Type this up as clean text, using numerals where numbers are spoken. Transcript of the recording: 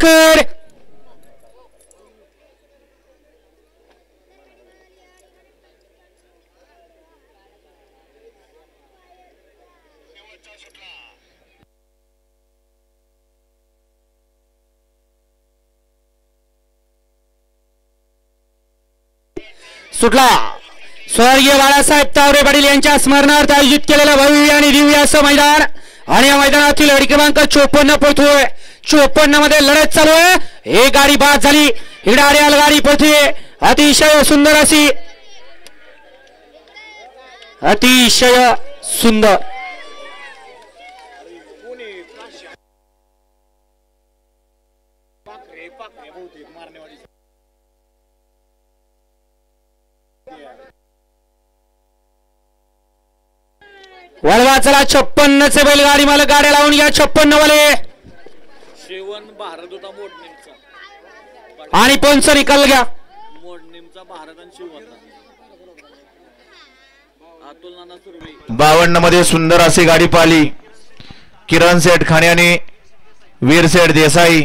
वाडकर. सुटला. स्वर्गीय बाळासाहेब तावरे पाटील यांच्या स्मरणार्थ आयोजित केलेलं भव्य आणि दिव्य असं मैदान आणि या मैदानातील गाडी क्रमांक 54 पळतोय. 54 मध्ये लढत चालू आहे. एक गाडी बाद झाली. हिडाड्याल गाडी पळतोय. अतिशय सुंदर अशी अतिशय सुंदर वळवा. चला 56 चे बैलगाडी मालक गाड्या लावून घ्या. 56 वाले शेवण भारत होता मोडणीमचा आणि पंच निकाल घ्या. मोडणीमचा भारत आणि शिव होता. अतुल नाना सुरवे 52 मध्ये सुंदर अशी गाडी पाहिली. किरण सेठ खाण्याने वीर सेठ देसाई